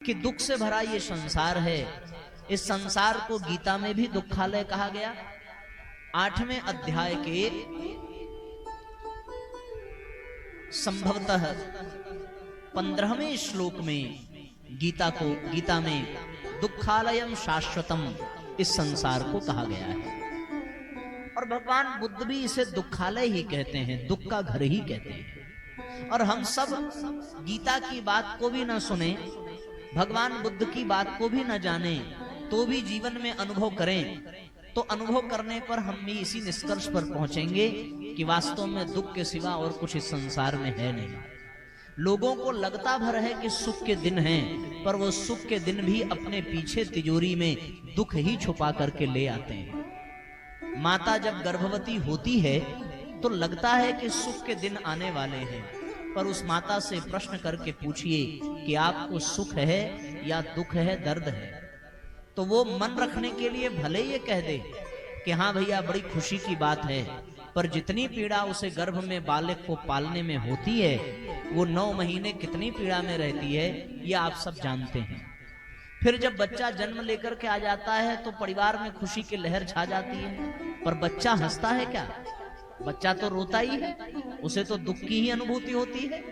कि दुख से भरा ये संसार है। इस संसार को गीता में भी दुखालय कहा गया। 8वें अध्याय के संभवतः 15वें श्लोक में गीता में दुखालयम शाश्वतम इस संसार को कहा गया है। और भगवान बुद्ध भी इसे दुखालय ही कहते हैं, दुख का घर ही कहते हैं। और हम सब गीता की बात को भी ना सुने, भगवान बुद्ध की बात को भी न जाने, तो भी जीवन में अनुभव करें, तो अनुभव करने पर हम भी इसी निष्कर्ष पर पहुंचेंगे कि वास्तव में दुख के सिवा और कुछ इस संसार में है नहीं। लोगों को लगता भर है कि सुख के दिन हैं, पर वो सुख के दिन भी अपने पीछे तिजोरी में दुख ही छुपा करके ले आते हैं। माता जब गर्भवती होती है तो लगता है कि सुख के दिन आने वाले हैं, पर उस माता से प्रश्न करके पूछिए कि आपको सुख है या दुख है, दर्द है, तो वो मन रखने के लिए भले ये कह दे कि हाँ भैया बड़ी खुशी की बात है, पर जितनी पीड़ा उसे गर्भ में बालक को पालने में होती है, वो 9 महीने कितनी पीड़ा में रहती है, ये आप सब जानते हैं। फिर जब बच्चा जन्म लेकर के आ जाता है तो परिवार में खुशी की लहर छा जाती है, पर बच्चा हंसता है क्या? बच्चा तो रोता ही है, उसे तो दुख की ही अनुभूति होती है।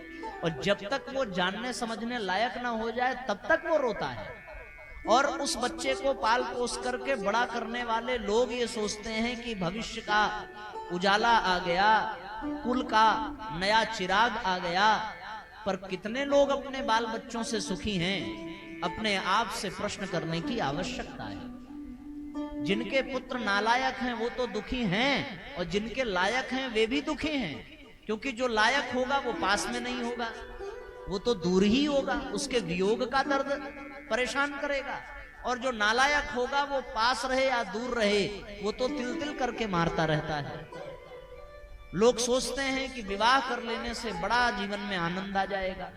और जब तक वो जानने समझने लायक ना हो जाए तब तक वो रोता है। और उस बच्चे को पाल पोस करके बड़ा करने वाले लोग ये सोचते हैं कि भविष्य का उजाला आ गया, कुल का नया चिराग आ गया। पर कितने लोग अपने बाल बच्चों से सुखी हैं? अपने आप से प्रश्न करने की आवश्यकता है। जिनके पुत्र नालायक हैं वो तो दुखी हैं, और जिनके लायक हैं वे भी दुखी हैं, क्योंकि जो लायक होगा वो पास में नहीं होगा, वो तो दूर ही होगा, उसके वियोग का दर्द परेशान करेगा। और जो नालायक होगा वो पास रहे या दूर रहे, वो तो तिल तिल करके मारता रहता है। लोग सोचते हैं कि विवाह कर लेने से बड़ा जीवन में आनंद आ जाएगा,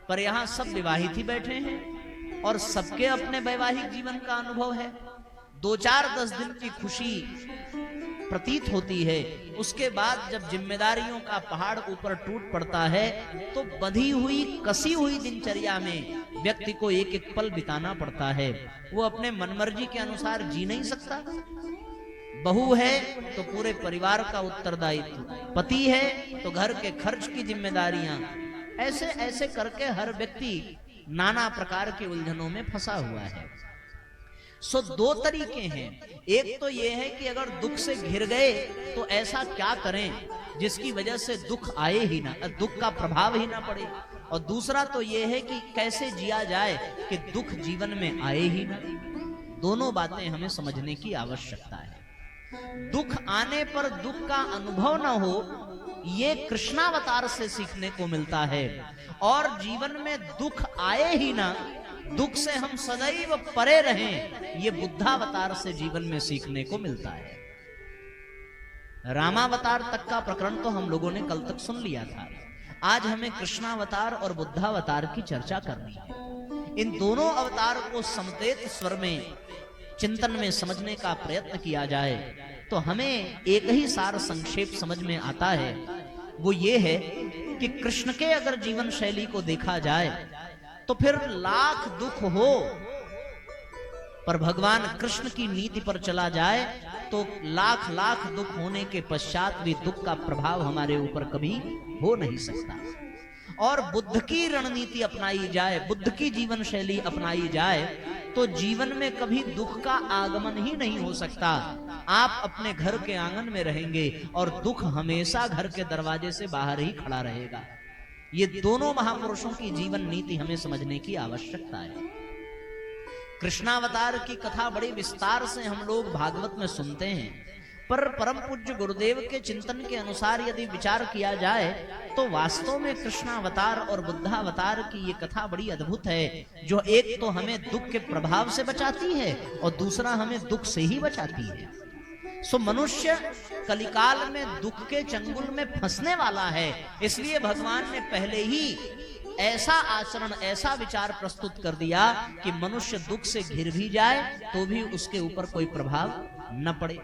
पर यहाँ सब विवाहित ही बैठे हैं और सबके अपने वैवाहिक जीवन का अनुभव है। 2-4-10 दिन की खुशी प्रतीत होती है, उसके बाद जब जिम्मेदारियों का पहाड़ ऊपर टूट पड़ता है तो बंधी हुई कसी हुई दिनचर्या में व्यक्ति को एक एक पल बिताना पड़ता है। वो अपने मनमर्जी के अनुसार जी नहीं सकता। बहू है तो पूरे परिवार का उत्तरदायित्व, पति है तो घर के खर्च की जिम्मेदारियां, ऐसे ऐसे करके हर व्यक्ति नाना प्रकार के उलझनों में फंसा हुआ है। सो 2 तरीके हैं। एक तो यह है कि अगर दुख से घिर गए तो ऐसा क्या करें जिसकी वजह से दुख आए ही ना, दुख का प्रभाव ही ना पड़े। और दूसरा तो यह है कि कैसे जिया जाए कि दुख जीवन में आए ही ना। दोनों बातें हमें समझने की आवश्यकता है। दुख आने पर दुख का अनुभव ना हो, ये कृष्णावतार से सीखने को मिलता है। और जीवन में दुख आए ही ना, दुख से हम सदैव परे रहें, ये बुद्धावतार से जीवन में सीखने को मिलता है। रामावतार तक का प्रकरण तो हम लोगों ने कल तक सुन लिया था। आज हमें कृष्णावतार और बुद्धावतार की चर्चा करनी है। इन दोनों अवतार को समतेत स्वर में चिंतन में समझने का प्रयत्न किया जाए तो हमें एक ही सार संक्षेप समझ में आता है। वो ये है कि कृष्ण के अगर जीवन शैली को देखा जाए तो फिर लाख दुख हो, पर भगवान कृष्ण की नीति पर चला जाए तो लाख लाख दुख होने के पश्चात भी दुख का प्रभाव हमारे ऊपर कभी हो नहीं सकता। और बुद्ध की रणनीति अपनाई जाए, बुद्ध की जीवन शैली अपनाई जाए तो जीवन में कभी दुख का आगमन ही नहीं हो सकता। आप अपने घर के आंगन में रहेंगे और दुख हमेशा घर के दरवाजे से बाहर ही खड़ा रहेगा। ये दोनों महापुरुषों की जीवन नीति हमें समझने की आवश्यकता है। कृष्णावतार की कथा बड़ी विस्तार से हम लोग भागवत में सुनते हैं, पर परम पूज्य गुरुदेव के चिंतन के अनुसार यदि विचार किया जाए तो वास्तव में कृष्णावतार और बुद्धावतार की ये कथा बड़ी अद्भुत है, जो एक तो हमें दुख के प्रभाव से बचाती है और दूसरा हमें दुख से ही बचाती है। सो मनुष्य कलिकाल में दुख के चंगुल में फंसने वाला है, इसलिए भगवान ने पहले ही ऐसा आचरण, ऐसा विचार प्रस्तुत कर दिया कि मनुष्य दुख से घिर भी जाए तो भी उसके ऊपर कोई प्रभाव न पड़े।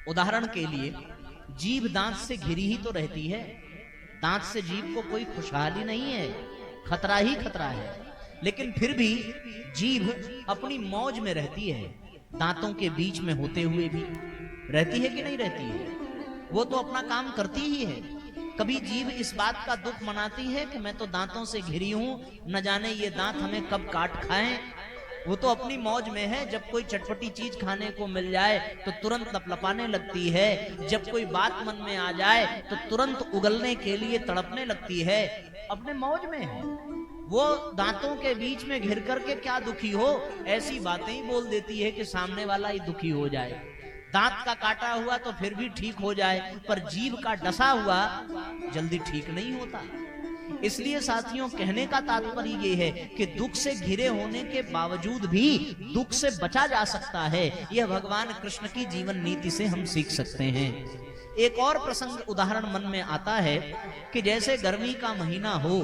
उदाहरण के लिए जीभ दांत से घिरी ही तो रहती है, दांत से जीभ को कोई खुशहाली नहीं है, खतरा ही खतरा है। लेकिन फिर भी जीभ अपनी मौज में रहती है, दांतों के बीच में होते हुए भी रहती है कि नहीं रहती है? वो तो अपना काम करती ही है। कभी जीभ इस बात का दुख मनाती है कि मैं तो दांतों से घिरी हूं, न जाने ये दांत हमें कब काट खाएं? वो तो अपनी मौज में है। जब कोई चटपटी चीज खाने को मिल जाए तो तुरंत लपलपाने लगती है, जब कोई बात मन में आ जाए तो तुरंत उगलने के लिए तड़पने लगती है, अपने मौज में है। वो दांतों के बीच में घिर करके क्या दुखी हो, ऐसी बातें ही बोल देती है कि सामने वाला ही दुखी हो जाए। दांत का काटा हुआ तो फिर भी ठीक हो जाए, पर जीभ का डसा हुआ जल्दी ठीक नहीं होता। इसलिए साथियों, कहने का तात्पर्य ये है कि दुख से घिरे होने के बावजूद भी दुख से बचा जा सकता है। यह भगवान कृष्ण की जीवन नीति से हम सीख सकते हैं। एक और प्रसंग उदाहरण मन में आता है कि जैसे गर्मी का महीना हो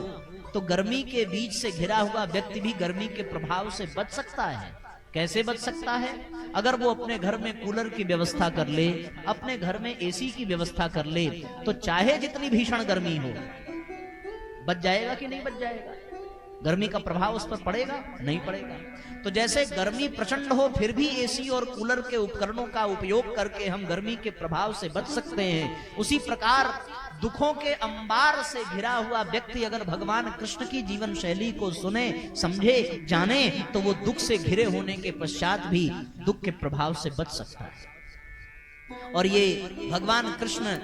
तो गर्मी के बीच से घिरा हुआ व्यक्ति भी गर्मी के प्रभाव से बच सकता है। कैसे बच सकता है? अगर वो अपने घर में कूलर की व्यवस्था कर ले, अपने घर में एसी की व्यवस्था कर ले, तो चाहे जितनी भीषण गर्मी हो, बच जाएगा कि नहीं बच जाएगा? गर्मी का प्रभाव उस पर पड़ेगा? नहीं पड़ेगा। तो जैसे गर्मी प्रचंड हो फिर भी एसी और कूलर के उपकरणों का उपयोग करके हम गर्मी के प्रभाव से बच सकते हैं, उसी प्रकार दुखों के अंबार से घिरा हुआ व्यक्ति अगर भगवान कृष्ण की जीवन शैली को सुने, समझे, जाने, तो वो दुख से घिरे होने के पश्चात भी दुख के प्रभाव से बच सकता है। और ये भगवान कृष्ण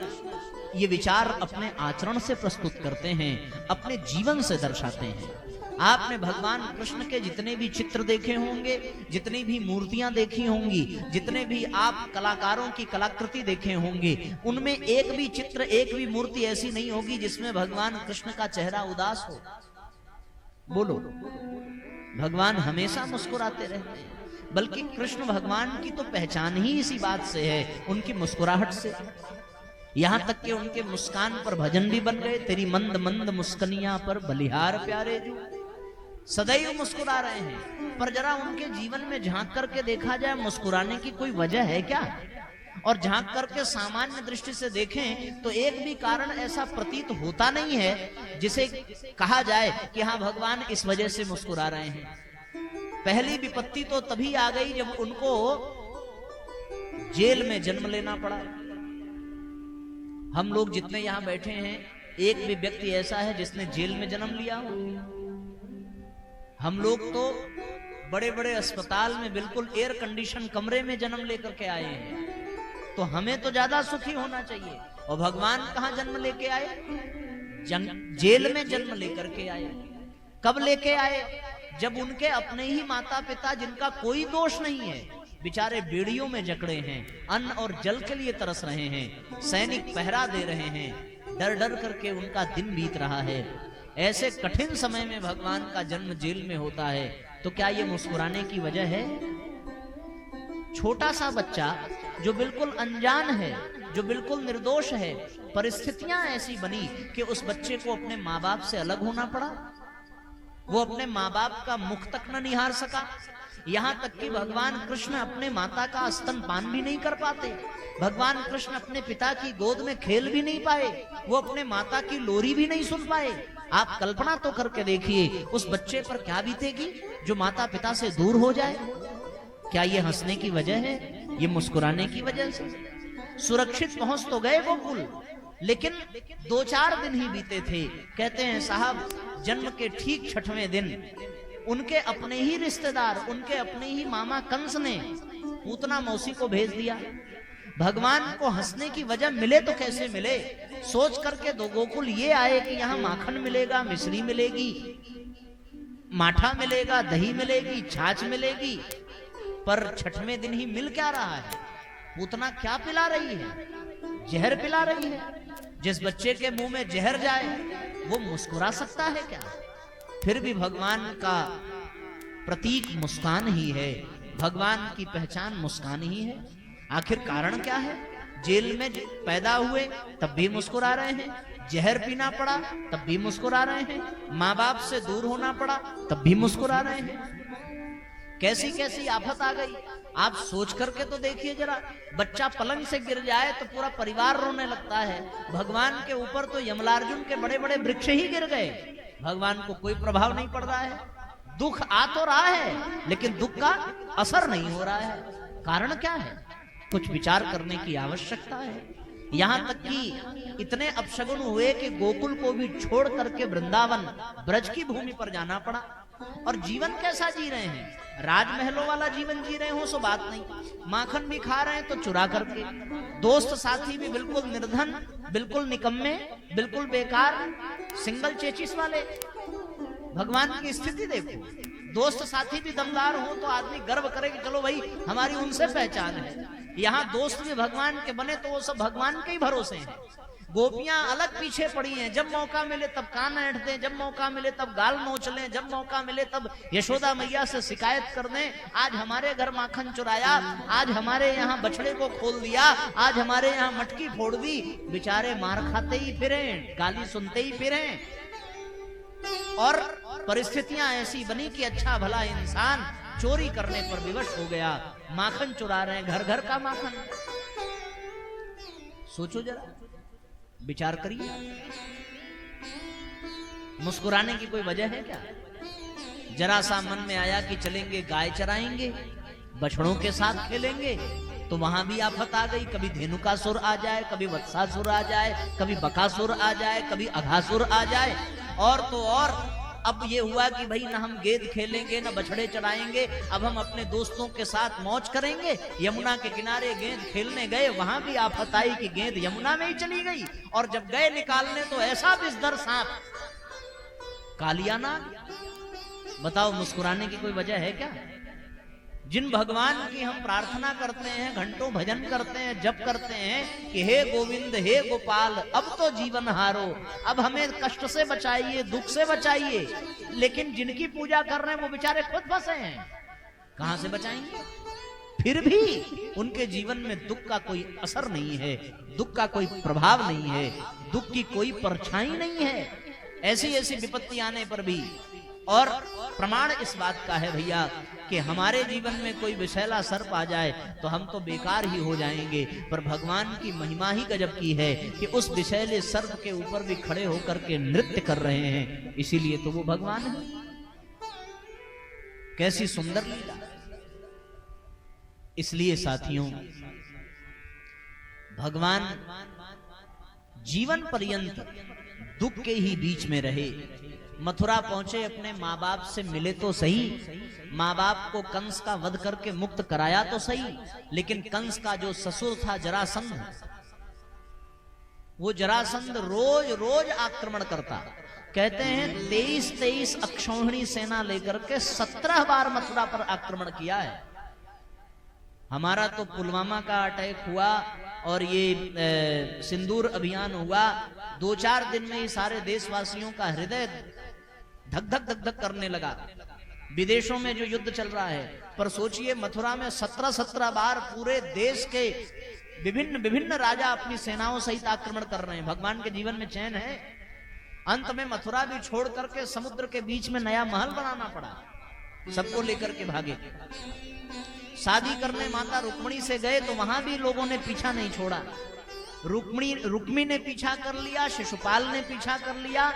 ये विचार अपने आचरण से प्रस्तुत करते हैं, अपने जीवन से दर्शाते हैं। आपने भगवान कृष्ण के जितने भी चित्र देखे होंगे, जितनी भी मूर्तियां देखी होंगी, जितने भी आप कलाकारों की कलाकृति देखे होंगे, उनमें एक भी चित्र, एक भी मूर्ति ऐसी नहीं होगी जिसमें भगवान कृष्ण का चेहरा उदास हो। बोलो, भगवान हमेशा मुस्कुराते रहते हैं। बल्कि कृष्ण भगवान की तो पहचान ही इसी बात से है, उनकी मुस्कुराहट से। यहां तक कि उनके मुस्कान पर भजन भी बन गए। तेरी मंद मंद मुस्कनिया पर बलिहार प्यारे जो, सदैव मुस्कुरा रहे हैं। पर जरा उनके जीवन में झांक करके देखा जाए, मुस्कुराने की कोई वजह है क्या? और झांक करके सामान्य दृष्टि से देखें तो एक भी कारण ऐसा प्रतीत होता नहीं है जिसे कहा जाए कि हाँ भगवान इस वजह से मुस्कुरा रहे हैं। पहली विपत्ति तो तभी आ गई जब उनको जेल में जन्म लेना पड़ा। हम लोग जितने यहां बैठे हैं, एक भी व्यक्ति ऐसा है जिसने जेल में जन्म लिया हो? हम लोग तो बड़े बड़े अस्पताल में बिल्कुल एयर कंडीशन कमरे में जन्म लेकर के आए हैं, तो हमें तो ज्यादा सुखी होना चाहिए। और भगवान कहां जन्म लेके आए? जेल में जन्म लेकर के आए। कब लेके आए? जब उनके अपने ही माता पिता, जिनका कोई दोष नहीं है, बेचारे बेड़ियों में जकड़े हैं, अन्न और जल के लिए तरस रहे हैं, सैनिक पहरा दे रहे हैं, डर डर करके उनका दिन बीत रहा है। ऐसे कठिन समय में भगवान का जन्म जेल में होता है, तो क्या ये मुस्कुराने की वजह है? छोटा सा बच्चा जो बिल्कुल अनजान है, जो बिल्कुल निर्दोष है, परिस्थितियां ऐसी बनी कि उस बच्चे को अपने माँ बाप से अलग होना पड़ा। वो अपने माँ बाप का मुख तक न निहार सका। यहां तक कि भगवान कृष्ण अपने माता का स्तनपान भी नहीं कर पाते। भगवान कृष्ण अपने पिता की गोद में खेल भी नहीं पाए। वो अपने माता की लोरी भी नहीं सुन पाए। आप कल्पना तो करके देखिए उस बच्चे पर क्या बीतेगी जो माता पिता से दूर हो जाए। क्या ये हंसने की वजह है? ये मुस्कुराने की वजह से? सुरक्षित पहुंच तो गए गोकुल, लेकिन 2-4 दिन ही बीते थे। कहते हैं साहब, जन्म के ठीक 6वें दिन उनके अपने ही रिश्तेदार, उनके अपने ही मामा कंस ने पूतना मौसी को भेज दिया। भगवान को हंसने की वजह मिले तो कैसे मिले? सोच करके दो गोकुल ये आए कि यहाँ माखन मिलेगा, मिश्री मिलेगी, माठा मिलेगा, दही मिलेगी, छाछ मिलेगी, पर 6वें दिन ही मिल क्या रहा है? पूतना क्या पिला रही है? जहर पिला रही है। जिस बच्चे के मुंह में जहर जाए वो मुस्कुरा सकता है क्या? फिर भी भगवान का प्रतीक मुस्कान ही है, भगवान की पहचान मुस्कान ही है। आखिर कारण क्या है? जेल में पैदा हुए तब भी मुस्कुरा रहे हैं, जहर पीना पड़ा तब भी मुस्कुरा रहे हैं, माँ बाप से दूर होना पड़ा तब भी मुस्कुरा रहे हैं। कैसी कैसी आफत आ गई, आप सोच करके तो देखिए जरा। बच्चा पलंग से गिर जाए तो पूरा परिवार रोने लगता है। भगवान के ऊपर तो यमलार्जुन के बड़े बड़े वृक्ष ही गिर गए, भगवान को कोई प्रभाव नहीं पड़ रहा है। दुख आ तो रहा है लेकिन दुख का असर नहीं हो रहा है। कारण क्या है? कुछ विचार करने की आवश्यकता है। यहां तक कि इतने अपशगुन हुए कि गोकुल को भी छोड़ करके वृंदावन ब्रज की भूमि पर जाना पड़ा। और जीवन कैसा जी रहे हैं? राजमहलों वाला जीवन जी रहे हो सो बात नहीं, माखन भी खा रहे हैं तो चुरा करके। दोस्त साथी भी बिल्कुल निर्धन, बिल्कुल निकम्मे, बिल्कुल बेकार, सिंगल चेचिस वाले। भगवान की स्थिति देखो, दोस्त साथी भी दमदार हो तो आदमी गर्व करे कि चलो भाई हमारी उनसे पहचान है। यहाँ दोस्त भी भगवान के बने तो वो सब भगवान के ही भरोसे हैं। गोपियां अलग पीछे पड़ी हैं, जब मौका मिले तब कान ऐंठते, जब मौका मिले तब गाल नोच लें, जब मौका मिले तब यशोदा मैया से शिकायत कर दें, आज हमारे घर माखन चुराया, आज हमारे यहाँ बछड़े को खोल दिया, आज हमारे यहाँ मटकी फोड़ दी। बेचारे मार खाते ही फिरे, गाली सुनते ही फिरे। और परिस्थितियां ऐसी बनी कि अच्छा भला इंसान चोरी करने पर विवश हो गया। माखन चुरा रहे हैं, घर घर का माखन। सोचो जरा, विचार करिए। मुस्कुराने की कोई वजह है क्या? जरा सा मन में आया कि चलेंगे गाय चराएंगे, बछड़ों के साथ खेलेंगे, तो वहां भी आफत आ गई। कभी धेनुकासुर आ जाए, कभी वत्सासुर आ जाए, कभी बकासुर आ जाए, कभी अघासुर आ जाए। और तो और अब ये हुआ कि भाई ना हम गेंद खेलेंगे ना बछड़े चढ़ाएंगे, अब हम अपने दोस्तों के साथ मौज करेंगे। यमुना के किनारे गेंद खेलने गए, वहां भी आफत आई कि गेंद यमुना में ही चली गई। और जब गए निकालने तो ऐसा विषधर सांप, कालियानाग। बताओ, मुस्कुराने की कोई वजह है क्या? जिन भगवान की हम प्रार्थना करते हैं, घंटों भजन करते हैं, जप करते हैं कि हे गोविंद हे गोपाल अब तो जीवन हारो, अब हमें कष्ट से बचाइए, दुख से बचाइए, लेकिन जिनकी पूजा कर रहे हैं वो बेचारे खुद फंसे हैं, कहां से बचाएंगे? फिर भी उनके जीवन में दुख का कोई असर नहीं है, दुख का कोई प्रभाव नहीं है, दुख की कोई परछाई नहीं है। ऐसी ऐसी विपत्ति आने पर भी। और प्रमाण इस बात का है भैया कि हमारे जीवन में कोई विषैला सर्प आ जाए तो हम तो बेकार ही हो जाएंगे, पर भगवान की महिमा ही गजब की है कि उस विषैले सर्प के ऊपर भी खड़े होकर के नृत्य कर रहे हैं, इसीलिए तो वो भगवान है। कैसी सुंदर लीला। इसलिए साथियों, भगवान जीवन पर्यंत दुख के ही बीच में रहे। मथुरा पहुंचे, अपने माँ बाप से मिले तो सही, माँ बाप को कंस का वध करके मुक्त कराया तो सही, लेकिन कंस का जो ससुर था जरासंध, वो जरासंध रोज रोज आक्रमण करता। कहते हैं 23 अक्षौहिणी सेना लेकर के 17 बार मथुरा पर आक्रमण किया है। हमारा तो पुलवामा का अटैक हुआ और ये सिंदूर अभियान हुआ, 2-4 दिन में ही सारे देशवासियों का हृदय धक धक धक धक करने लगा। विदेशों में जो युद्ध चल रहा है, पर सोचिए मथुरा में 17 बार पूरे देश के विभिन्न विभिन्न राजा अपनी सेनाओं सहित आक्रमण कर रहे हैं। भगवान के जीवन में चैन है? अंत में मथुरा भी छोड़ करके समुद्र के बीच में नया महल बनाना पड़ा, सबको लेकर के भागे। शादी करने माता रुक्मिणी से गए तो वहां भी लोगों ने पीछा नहीं छोड़ा। रुक्मी ने पीछा कर लिया, शिशुपाल ने पीछा कर लिया,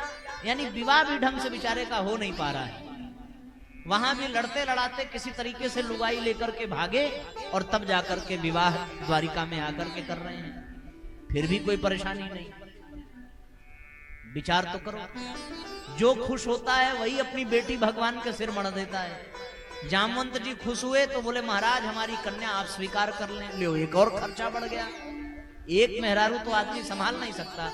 यानी विवाह भी ढंग से बेचारे का हो नहीं पा रहा है। वहां भी लड़ते लड़ाते किसी तरीके से लुगाई लेकर के भागे और तब जाकर के विवाह द्वारिका में आकर के कर रहे हैं, फिर भी कोई परेशानी नहीं। विचार तो करो, जो खुश होता है वही अपनी बेटी भगवान के सिर मढ़ देता है। जामवंत जी खुश हुए तो बोले महाराज हमारी कन्या आप स्वीकार कर लें। लो, एक और खर्चा बढ़ गया। एक मेहरारू तो आदमी संभाल नहीं सकता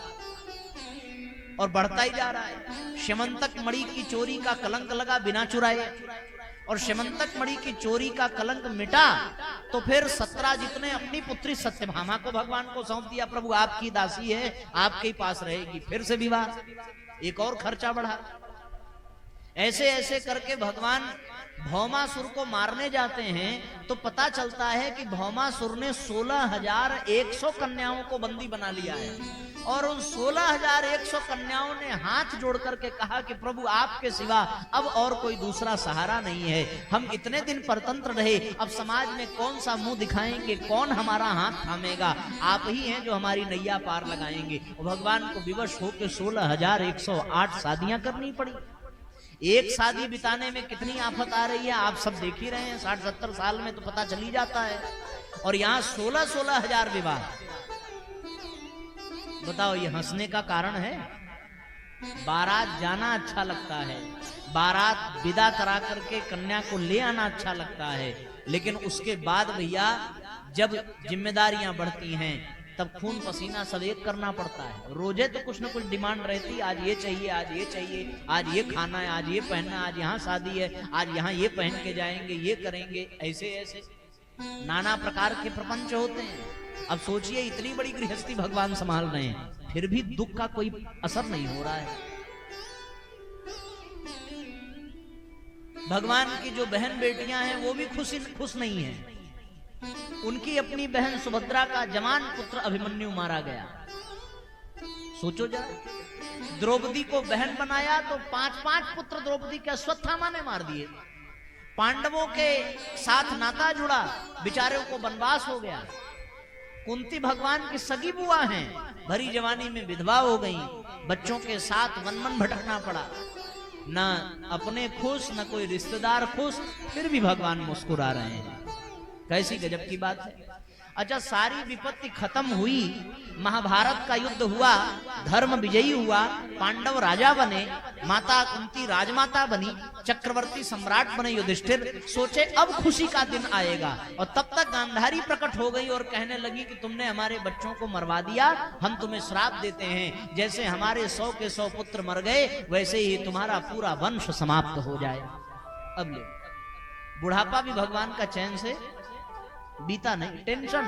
और बढ़ता ही जा रहा है। श्यमंतक मणि की चोरी का कलंक लगा बिना चुराए, और श्यमंतक मणि की चोरी का कलंक मिटा तो फिर 17 जितने अपनी पुत्री सत्यभामा को भगवान को सौंप दिया, प्रभु आपकी दासी है, आपके ही पास रहेगी। फिर से विवाह, एक और खर्चा बढ़ा। ऐसे ऐसे करके भगवान भौमासुर को मारने जाते हैं तो पता चलता है कि भौमासुर ने 16,100 कन्याओं को बंदी बना लिया है, और उन 16,100 कन्याओं ने हाथ जोड़ करके कहा कि प्रभु आपके सिवा अब और कोई दूसरा सहारा नहीं है। हम इतने दिन परतंत्र रहे, अब समाज में कौन सा मुंह दिखाएंगे, कौन हमारा हाथ थामेगा? आप ही हैं जो हमारी नैया पार लगाएंगे। भगवान को विवश होकर 16,108 शादियां करनी पड़ी। एक शादी बिताने में कितनी आफत आ रही है आप सब देख ही रहे हैं। 60-70 साल में तो पता चल ही जाता है। और यहाँ 16-16 हजार विवाह। बताओ ये हंसने का कारण है? बारात जाना अच्छा लगता है, बारात विदा करा करके कन्या को ले आना अच्छा लगता है, लेकिन उसके बाद भैया जब जिम्मेदारियां बढ़ती हैं तब खून पसीना सब एक करना पड़ता है। रोजे तो कुछ ना कुछ डिमांड रहती, आज ये चाहिए, आज ये चाहिए, आज ये खाना है, आज ये पहनना, आज यहाँ शादी है, आज यहाँ ये पहन के जाएंगे, ये करेंगे, ऐसे ऐसे नाना प्रकार के प्रपंच होते हैं। अब सोचिए इतनी बड़ी गृहस्थी भगवान संभाल रहे हैं, फिर भी दुख का कोई असर नहीं हो रहा है। भगवान की जो बहन बेटियां हैं वो भी खुश नहीं है। उनकी अपनी बहन सुभद्रा का जवान पुत्र अभिमन्यु मारा गया। सोचो जरा, द्रौपदी को बहन बनाया तो 5-5 पुत्र द्रौपदी के अश्वत्थामा ने मार दिए। पांडवों के साथ नाता जुड़ा, बेचारों को वनवास हो गया। कुंती भगवान की सगी बुआ हैं, भरी जवानी में विधवा हो गई, बच्चों के साथ वन भटकना पड़ा। ना अपने खुश, न कोई रिश्तेदार खुश, फिर भी भगवान मुस्कुरा रहे हैं। कैसी गजब की बात है। अच्छा, सारी विपत्ति खत्म हुई, महाभारत का युद्ध हुआ, धर्म विजयी हुआ, पांडव राजा बने, माता कुंती राजमाता बनी, चक्रवर्ती सम्राट बने युधिष्ठिर। सोचे अब खुशी का दिन आएगा, और तब तक गांधारी प्रकट हो गई और कहने लगी कि तुमने हमारे बच्चों को मरवा दिया, हम तुम्हें श्राप देते हैं, जैसे हमारे 100 के 100 पुत्र मर गए वैसे ही तुम्हारा पूरा वंश समाप्त हो जाए। अब ले, बुढ़ापा भी भगवान का चैन से बीता नहीं, टेंशन।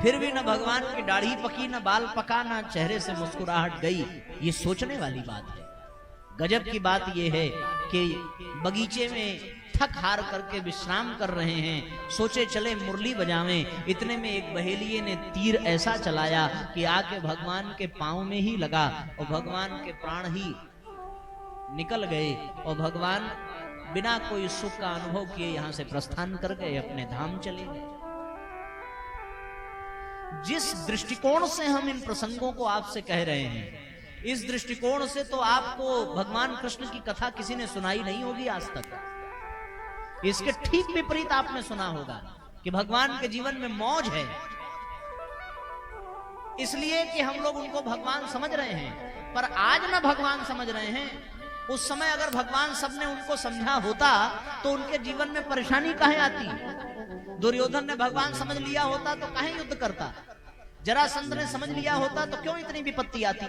फिर भी न भगवान की दाढ़ी पकी, न बाल पका, न चेहरे से मुस्कुराहट गई। ये सोचने वाली बात है। गजब की बात यह है कि बगीचे में थक हार करके विश्राम कर रहे हैं, सोचे चले मुरली बजावें। इतने में एक बहेलिये ने तीर ऐसा चलाया कि आके भगवान के पांव में ही लगा और भगवान के प्राण ही निकल गए, और भगवान बिना कोई सुख का अनुभव किए यहां से प्रस्थान कर गए, अपने धाम चले गए। जिस दृष्टिकोण से हम इन प्रसंगों को आपसे कह रहे हैं, इस दृष्टिकोण से तो आपको भगवान कृष्ण की कथा किसी ने सुनाई नहीं होगी आज तक। इसके ठीक विपरीत आपने सुना होगा कि भगवान के जीवन में मौज है, इसलिए कि हम लोग उनको भगवान समझ रहे हैं। पर आज ना भगवान समझ रहे हैं, उस समय अगर भगवान सबने उनको समझा होता तो उनके जीवन में परेशानी काहे आती। दुर्योधन ने भगवान समझ लिया होता तो काहे युद्ध करता, जरासंध ने समझ लिया होता तो क्यों इतनी विपत्ति आती,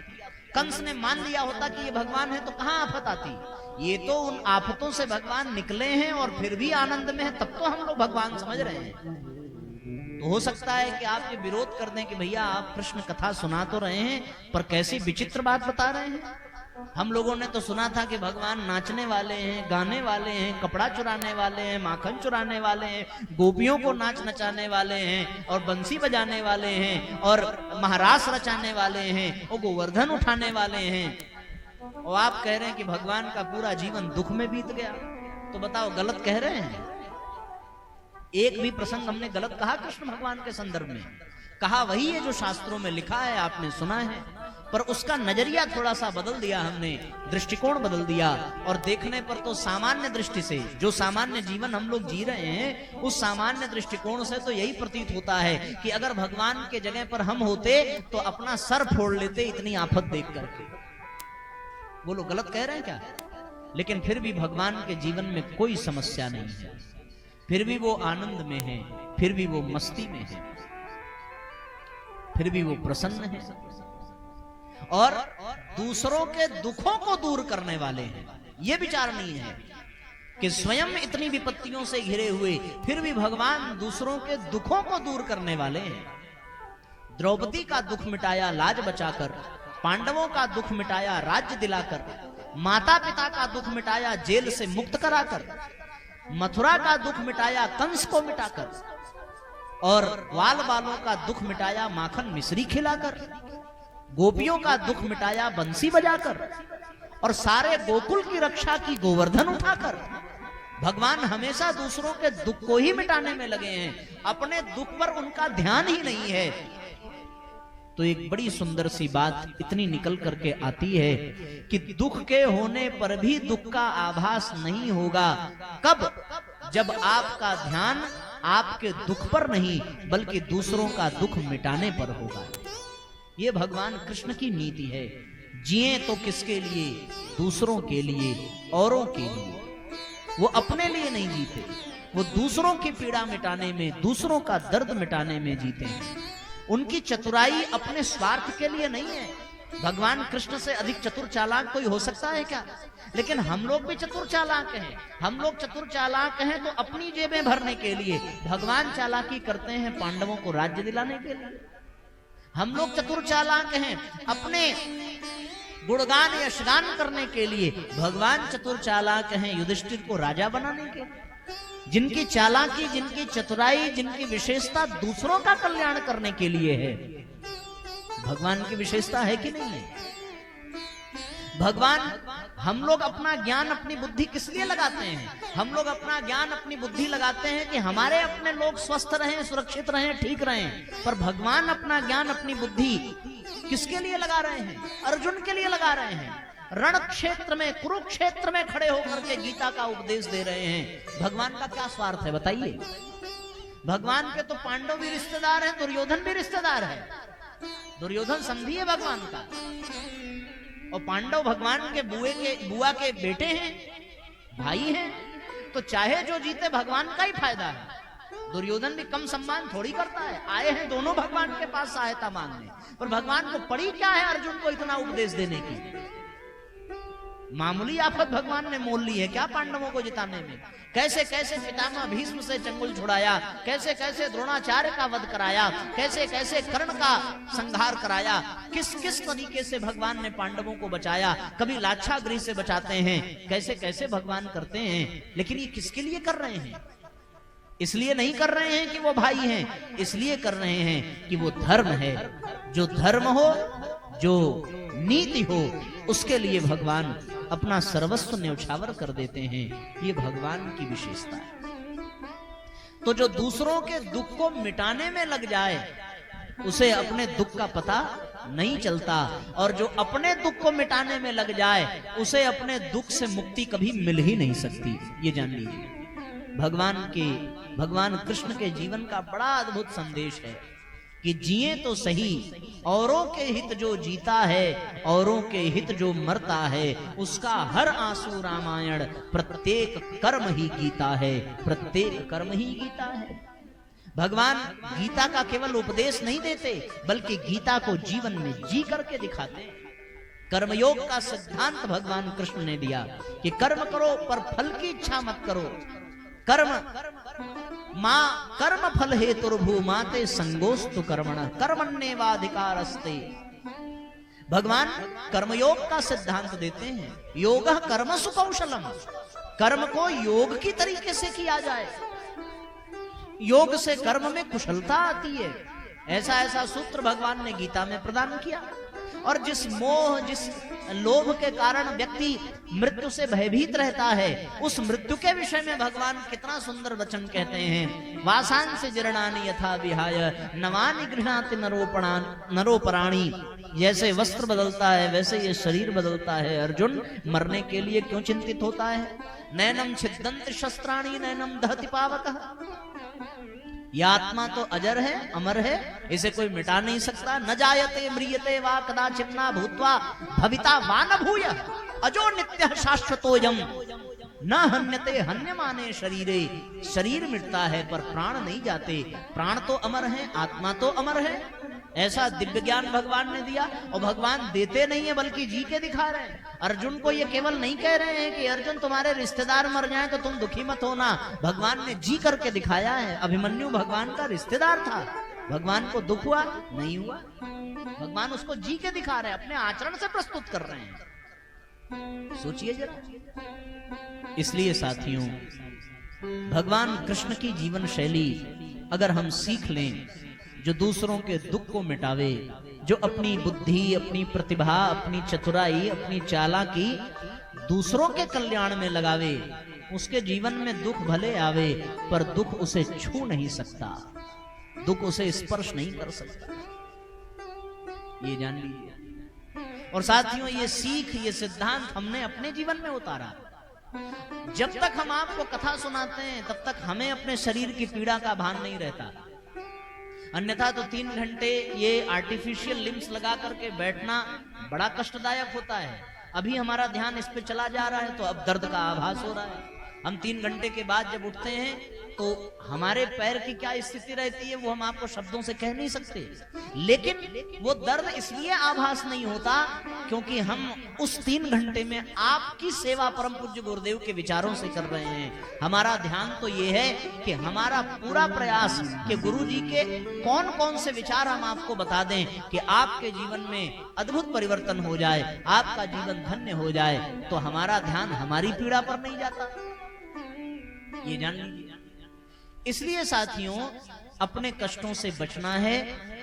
कंस ने मान लिया होता कि ये भगवान है तो कहां आफत आती। ये तो उन आफतों से भगवान निकले हैं और फिर भी आनंद में है, तब तो हम लोग भगवान समझ रहे हैं। तो हो सकता है कि आप ये विरोध कर दें कि भैया आप कृष्ण कथा सुना तो रहे हैं पर कैसी विचित्र बात बता रहे हैं। हम लोगों ने तो सुना था कि भगवान नाचने वाले हैं, गाने वाले हैं, कपड़ा चुराने वाले हैं, माखन चुराने वाले हैं, गोपियों को नाच नचाने वाले हैं, और बंसी बजाने वाले हैं, और महारास रचाने वाले हैं, और गोवर्धन उठाने वाले हैं। और आप कह रहे हैं कि भगवान का पूरा जीवन दुख में बीत गया। तो बताओ गलत कह रहे हैं? एक भी प्रसंग हमने गलत कहा कृष्ण भगवान के संदर्भ में? कहा वही है जो शास्त्रों में लिखा है, आपने सुना है, पर उसका नजरिया थोड़ा सा बदल दिया हमने, दृष्टिकोण बदल दिया। और देखने पर तो सामान्य दृष्टि से, जो सामान्य जीवन हम लोग जी रहे हैं, उस सामान्य दृष्टिकोण से तो यही प्रतीत होता है कि अगर भगवान के जगह पर हम होते तो अपना सर फोड़ लेते इतनी आफत देख करके। वो लोग गलत कह रहे हैं क्या? लेकिन फिर भी भगवान के जीवन में कोई समस्या नहीं है, फिर भी वो आनंद में है, फिर भी वो मस्ती में है, फिर भी वो प्रसन्न है, और दूसरों के दुखों को दूर करने वाले हैं। ये विचारणीय है कि स्वयं इतनी विपत्तियों से घिरे हुए फिर भी भगवान दूसरों के दुखों को दूर करने वाले हैं। द्रौपदी का दुख मिटाया लाज बचाकर, पांडवों का दुख मिटाया राज्य दिलाकर, माता पिता का दुख मिटाया जेल से मुक्त कराकर, मथुरा का दुख मिटाया कंस को मिटाकर, और ग्वाल बालों का दुख मिटाया माखन मिश्री खिलाकर, गोपियों का दुख मिटाया बंसी बजाकर, और सारे गोकुल की रक्षा की गोवर्धन उठाकर। भगवान हमेशा दूसरों के दुख को ही मिटाने में लगे हैं, अपने दुख पर उनका ध्यान ही नहीं है। तो एक बड़ी सुंदर सी बात इतनी निकल करके आती है कि दुख के होने पर भी दुख का आभास नहीं होगा। कब? जब आपका ध्यान आपके दुख पर नहीं बल्कि दूसरों का दुख मिटाने पर होगा। ये भगवान कृष्ण की नीति है। जिए तो किसके लिए? दूसरों के लिए, औरों के लिए। वो अपने लिए नहीं जीते, वो दूसरों की पीड़ा मिटाने में, दूसरों का दर्द मिटाने में जीते हैं। उनकी चतुराई अपने स्वार्थ के लिए नहीं है। भगवान कृष्ण से अधिक चतुर चालाक कोई हो सकता है क्या? लेकिन हम लोग भी चतुर चालाक हैं। हम लोग चतुर चालाक हैं तो अपनी जेबें भरने के लिए। भगवान चालाकी करते हैं पांडवों को राज्य दिलाने के लिए। हम लोग चतुर चालाक हैं अपने गुणगान यशगान करने के लिए। भगवान चतुर चालाक हैं युधिष्ठिर को राजा बनाने के लिए। जिनकी चालाकी, जिनकी चतुराई, जिनकी विशेषता दूसरों का कल्याण करने के लिए है। भगवान की विशेषता है कि नहीं है? भगवान, हम लोग अपना ज्ञान, अपनी बुद्धि किस लिए लगाते हैं? हम लोग अपना ज्ञान, अपनी बुद्धि लगाते हैं कि हमारे अपने लोग स्वस्थ रहें, सुरक्षित रहें, ठीक रहें। पर भगवान अपना ज्ञान, अपनी बुद्धि किसके लिए लगा रहे हैं? अर्जुन के लिए लगा रहे हैं। रण क्षेत्र में, कुरुक्षेत्र में खड़े होकर के गीता का उपदेश दे रहे हैं। भगवान का क्या स्वार्थ है बताइए? भगवान के तो पांडव भी रिश्तेदार हैं, दुर्योधन भी रिश्तेदार है। दुर्योधन समझी है भगवान का, और पांडव भगवान के बुआ के बेटे हैं, भाई हैं। तो चाहे जो जीते भगवान का ही फायदा है। दुर्योधन भी कम सम्मान थोड़ी करता है। आए हैं दोनों भगवान के पास सहायता मांगने, पर भगवान को पड़ी क्या है अर्जुन को इतना उपदेश देने की? मामूली आफत भगवान ने मोल ली है क्या पांडवों को जिताने में? कैसे कैसे पितामह भीष्म से चंगुल छुड़ाया, कैसे कैसे द्रोणाचार्य का वध कराया, कैसे कैसे कर्ण का संहार कराया, किस किस तरीके से भगवान ने पांडवों को बचाया। कभी लाक्षागृह से बचाते हैं, कैसे कैसे भगवान करते हैं। लेकिन ये किसके लिए कर रहे हैं? इसलिए नहीं कर रहे हैं कि वो भाई हैं, इसलिए कर रहे हैं कि वो धर्म है। जो धर्म हो, जो नीति हो, उसके लिए भगवान अपना सर्वस्व न्यौछावर कर देते हैं। ये भगवान की विशेषता है। तो जो दूसरों के दुख को मिटाने में लग जाए उसे अपने दुख का पता नहीं चलता, और जो अपने दुख को मिटाने में लग जाए उसे अपने दुख से मुक्ति कभी मिल ही नहीं सकती। ये जान लीजिए, भगवान कृष्ण के जीवन का बड़ा अद्भुत संदेश है कि जिए तो सही, औरों के हित जो जीता है, औरों के हित जो मरता है, उसका हर आंसू रामायण, प्रत्येक कर्म ही गीता है, प्रत्येक कर्म ही गीता है। भगवान गीता का केवल उपदेश नहीं देते बल्कि गीता को जीवन में जी करके दिखाते हैं। कर्मयोग का सिद्धांत भगवान कृष्ण ने दिया कि कर्म करो पर फल की इच्छा मत करो। कर्म फल हेतुर्भूमाते संगोस्तु कर्मण कर्मण्येवाधिकारस्ते। भगवान कर्मयोग का सिद्धांत देते हैं। योगः कर्मसु कौशलम, कर्म को योग की तरीके से किया जाए। योग से कर्म में कुशलता आती है। ऐसा ऐसा सूत्र भगवान ने गीता में प्रदान किया। और जिस मोह, जिस लोभ के कारण व्यक्ति मृत्यु से भयभीत रहता है, उस मृत्यु के विषय में भगवान कितना सुंदर वचन कहते हैं। वासांसि जीर्णानि यथा विहाय नवानि गृह्णाति नरोपराणि। जैसे वस्त्र बदलता है वैसे ये शरीर बदलता है। अर्जुन, मरने के लिए क्यों चिंतित होता है? नैनम छिद्दन्ति शस्त्राणि नैनम दहति पावकः। यह आत्मा तो अजर है, अमर है, इसे कोई मिटा नहीं सकता। न जायते म्रियते वा कदाचिन्ना भूत्वा भविता वा न भूयः अजो नित्यः शाश्वतोऽयम् न हन्यते हन्यमाने शरीरे। शरीर मिटता है पर प्राण नहीं जाते। प्राण तो अमर है, आत्मा तो अमर है। ऐसा दिव्य ज्ञान भगवान ने दिया, और भगवान देते नहीं है बल्कि जी के दिखा रहे हैं। अर्जुन को ये केवल नहीं कह रहे हैं कि अर्जुन तुम्हारे रिश्तेदार मर जाएं तो तुम दुखी मत होना। भगवान ने जी करके दिखाया है। अभिमन्यु भगवान का रिश्तेदार था, भगवान को दुख हुआ नहीं हुआ, भगवान उसको जी के दिखा रहे हैं, अपने आचरण से प्रस्तुत कर रहे हैं। सोचिए जरा। इसलिए साथियों, भगवान कृष्ण की जीवन शैली अगर हम सीख लें, जो दूसरों के दुख को मिटावे, जो अपनी बुद्धि, अपनी प्रतिभा, अपनी चतुराई, अपनी चालाकी दूसरों के कल्याण में लगावे, उसके जीवन में दुख भले आवे पर दुख उसे छू नहीं सकता, दुख उसे स्पर्श नहीं कर सकता। ये जान लीजिए। और साथियों, ये सीख, ये सिद्धांत हमने अपने जीवन में उतारा। जब तक हम आपको कथा सुनाते हैं तब तक हमें अपने शरीर की पीड़ा का भान नहीं रहता, अन्यथा तो 3 घंटे ये आर्टिफिशियल लिम्स लगा करके बैठना बड़ा कष्टदायक होता है। अभी हमारा ध्यान इस पे चला जा रहा है तो अब दर्द का आभास हो रहा है। हम 3 घंटे के बाद जब उठते हैं तो हमारे पैर की क्या स्थिति रहती है वो हम आपको शब्दों से कह नहीं सकते, लेकिन वो दर्द इसलिए आभास नहीं होता क्योंकि हम उस 3 घंटे में आपकी सेवा परम पूज्य गुरुदेव के विचारों से कर रहे हैं। हमारा ध्यान तो ये है कि हमारा पूरा प्रयास कि गुरु जी के कौन कौन से विचार हम आपको बता दें कि आपके जीवन में अद्भुत परिवर्तन हो जाए, आपका जीवन धन्य हो जाए, तो हमारा ध्यान हमारी पीड़ा पर नहीं जाता, ये जान लीजिए। इसलिए साथियों, अपने कष्टों से बचना है।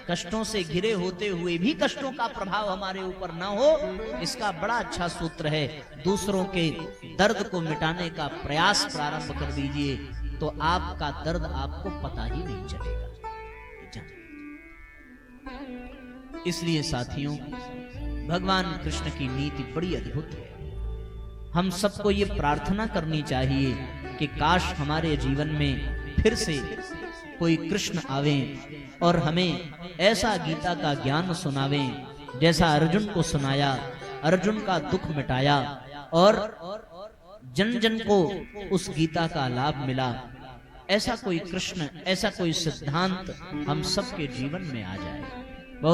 कष्टों से घिरे होते हुए भी कष्टों का प्रभाव हमारे ऊपर ना हो, इसका बड़ा अच्छा सूत्र है। दूसरों के दर्द को मिटाने का प्रयास प्रारंभ कर दीजिए तो आपका दर्द आपको पता ही नहीं चलेगा। इसलिए साथियों, भगवान कृष्ण की नीति बड़ी अद्भुत है। हम सबको ये प्रार्थना करनी चाहिए कि काश हमारे जीवन में फिर से कोई कृष्ण आवे और हमें ऐसा गीता का ज्ञान सुनावे जैसा अर्जुन को सुनाया, अर्जुन का दुख मिटाया और जन जन को उस गीता का लाभ मिला। ऐसा कोई कृष्ण, ऐसा कोई सिद्धांत हम सबके जीवन में आ जाए।